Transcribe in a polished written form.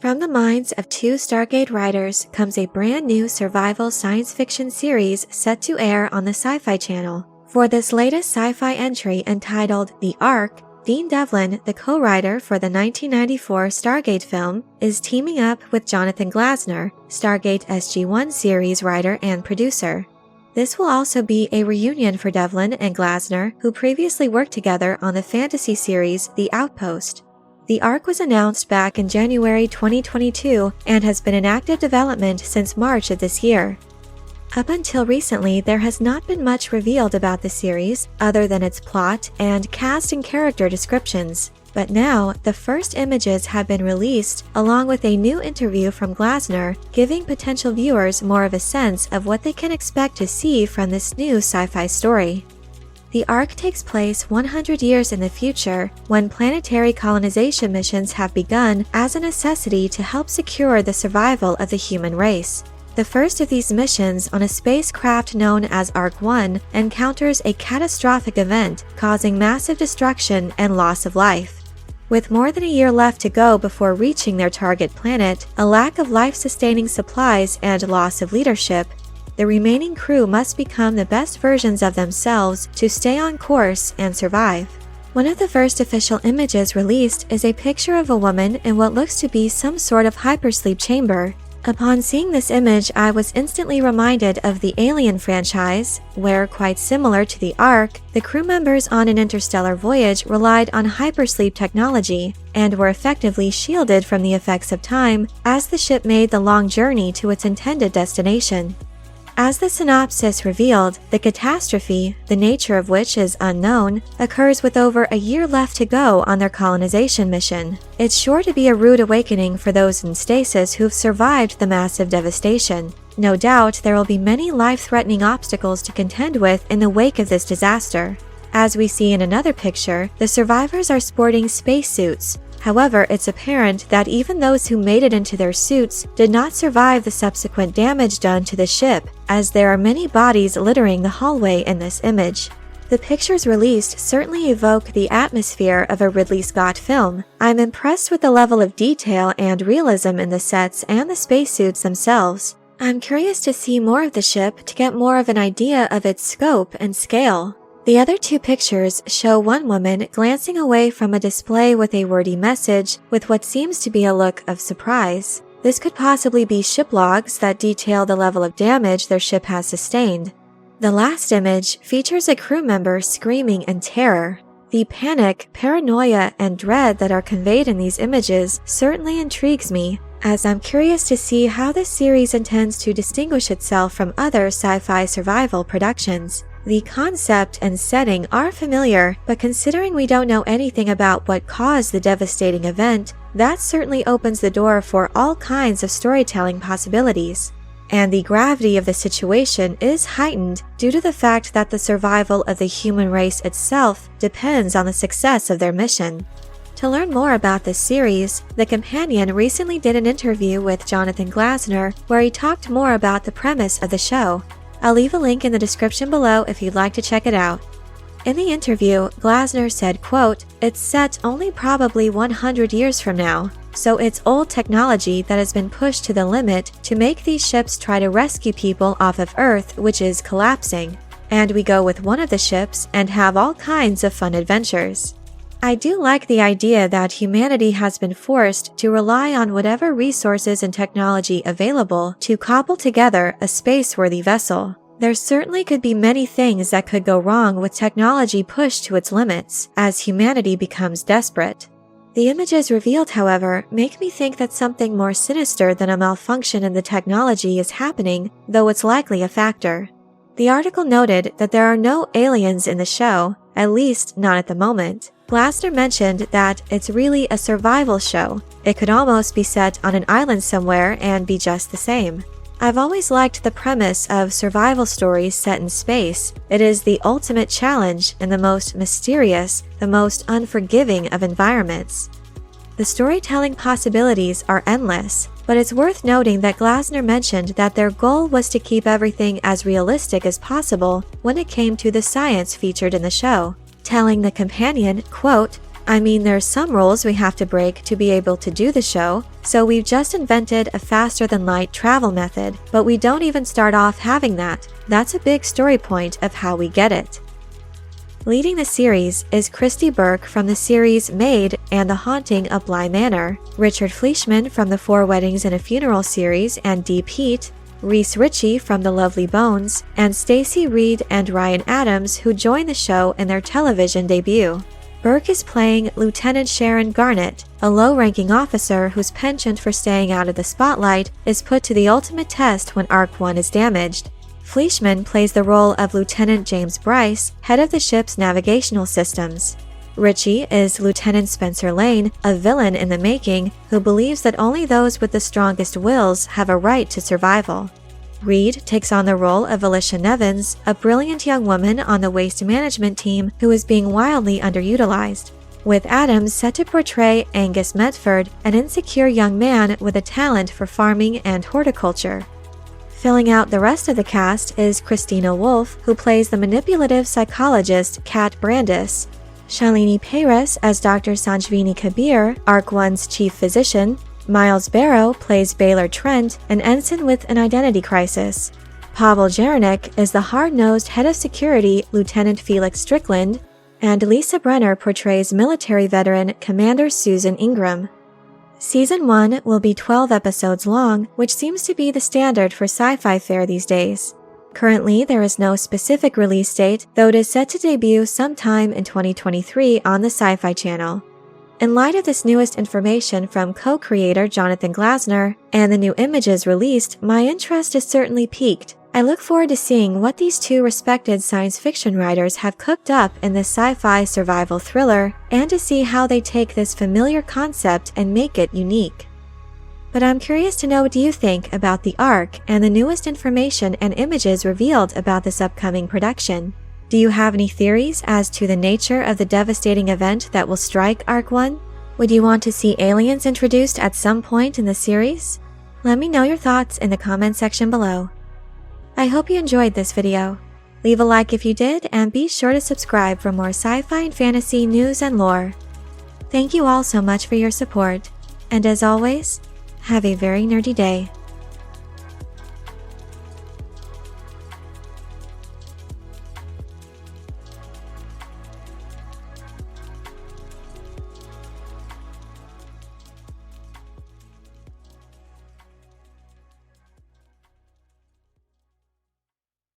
From the minds of two Stargate writers comes a brand new survival science fiction series set to air on the Syfy Channel. For this latest sci-fi entry entitled The ARK, Dean Devlin, the co-writer for the 1994 Stargate film, is teaming up with Jonathan Glassner, Stargate SG-1 series writer and producer. This will also be a reunion for Devlin and Glassner, who previously worked together on the fantasy series The Outpost. The ARK was announced back in January 2022 and has been in active development since March of this year. Up until recently, there has not been much revealed about the series other than its plot and cast and character descriptions. But now, the first images have been released along with a new interview from Glassner, giving potential viewers more of a sense of what they can expect to see from this new sci-fi story. The ARK takes place 100 years in the future, when planetary colonization missions have begun as a necessity to help secure the survival of the human race. The first of these missions on a spacecraft known as ARK-1 encounters a catastrophic event causing massive destruction and loss of life. With more than a year left to go before reaching their target planet, a lack of life-sustaining supplies and loss of leadership, the remaining crew must become the best versions of themselves to stay on course and survive. One of the first official images released is a picture of a woman in what looks to be some sort of hypersleep chamber. Upon seeing this image, I was instantly reminded of the Alien franchise, where, quite similar to the ARK, the crew members on an interstellar voyage relied on hypersleep technology and were effectively shielded from the effects of time as the ship made the long journey to its intended destination. As the synopsis revealed, the catastrophe, the nature of which is unknown, occurs with over a year left to go on their colonization mission. It's sure to be a rude awakening for those in stasis who've survived the massive devastation. No doubt there will be many life-threatening obstacles to contend with in the wake of this disaster. As we see in another picture, the survivors are sporting spacesuits. However, it's apparent that even those who made it into their suits did not survive the subsequent damage done to the ship, as there are many bodies littering the hallway in this image. The pictures released certainly evoke the atmosphere of a Ridley Scott film. I'm impressed with the level of detail and realism in the sets and the spacesuits themselves. I'm curious to see more of the ship to get more of an idea of its scope and scale. The other two pictures show one woman glancing away from a display with a wordy message with what seems to be a look of surprise. This could possibly be ship logs that detail the level of damage their ship has sustained. The last image features a crew member screaming in terror. The panic, paranoia, and dread that are conveyed in these images certainly intrigues me, as I'm curious to see how this series intends to distinguish itself from other sci-fi survival productions. The concept and setting are familiar, but considering we don't know anything about what caused the devastating event, that certainly opens the door for all kinds of storytelling possibilities. And the gravity of the situation is heightened due to the fact that the survival of the human race itself depends on the success of their mission. To learn more about this series, The Companion recently did an interview with Jonathan Glassner where he talked more about the premise of the show. I'll leave a link in the description below if you'd like to check it out. In the interview, Glassner said, quote, "It's set only probably 100 years from now, so it's old technology that has been pushed to the limit to make these ships try to rescue people off of Earth, which is collapsing. And we go with one of the ships and have all kinds of fun adventures." I do like the idea that humanity has been forced to rely on whatever resources and technology available to cobble together a space-worthy vessel. There certainly could be many things that could go wrong with technology pushed to its limits, as humanity becomes desperate. The images revealed, however, make me think that something more sinister than a malfunction in the technology is happening, though it's likely a factor. The article noted that there are no aliens in the show, at least not at the moment. Glassner mentioned that it's really a survival show. It could almost be set on an island somewhere and be just the same. I've always liked the premise of survival stories set in space. It is the ultimate challenge in the most mysterious, the most unforgiving of environments. The storytelling possibilities are endless, but it's worth noting that Glassner mentioned that their goal was to keep everything as realistic as possible when it came to the science featured in the show, telling The Companion, quote, I mean, there's some rules we have to break to be able to do the show, so we've just invented a faster-than-light travel method, but we don't even start off having that. That's a big story point of how we get it. Leading the series is Christy Burke from the series Maid and The Haunting of Bly Manor, Richard Fleischman from the 4 Weddings and a Funeral series and Deep Heat, Reese Ritchie from The Lovely Bones, and Stacey Reed and Ryan Adams, who joined the show in their television debut. Burke is playing Lieutenant Sharon Garnett, a low-ranking officer whose penchant for staying out of the spotlight is put to the ultimate test when ARK 1 is damaged. Fleischman plays the role of Lieutenant James Bryce, head of the ship's navigational systems. Ritchie is Lieutenant Spencer Lane, a villain in the making who believes that only those with the strongest wills have a right to survival. Reed takes on the role of Alicia Nevins, a brilliant young woman on the waste management team who is being wildly underutilized, with Adams set to portray Angus Medford, an insecure young man with a talent for farming and horticulture. Filling out the rest of the cast is Christina Wolf, who plays the manipulative psychologist Kat Brandis, Shalini Paris as Dr. Sanjvini Kabir, ARK 1's chief physician, Miles Barrow plays Baylor Trent, an ensign with an identity crisis. Pavel Jaranek is the hard-nosed head of security, Lieutenant Felix Strickland, and Lisa Brenner portrays military veteran Commander Susan Ingram. Season 1 will be 12 episodes long, which seems to be the standard for sci-fi fare these days. Currently, there is no specific release date, though it is set to debut sometime in 2023 on the Syfy Channel. In light of this newest information from co-creator Jonathan Glassner and the new images released, my interest is certainly piqued. I look forward to seeing what these 2 respected science fiction writers have cooked up in this sci-fi survival thriller, and to see how they take this familiar concept and make it unique. But I'm curious to know what you think about the ARK and the newest information and images revealed about this upcoming production. Do you have any theories as to the nature of the devastating event that will strike ARK 1? Would you want to see aliens introduced at some point in the series? Let me know your thoughts in the comment section below. I hope you enjoyed this video. Leave a like if you did, and be sure to subscribe for more sci-fi and fantasy news and lore. Thank you all so much for your support, and as always, have a very nerdy day.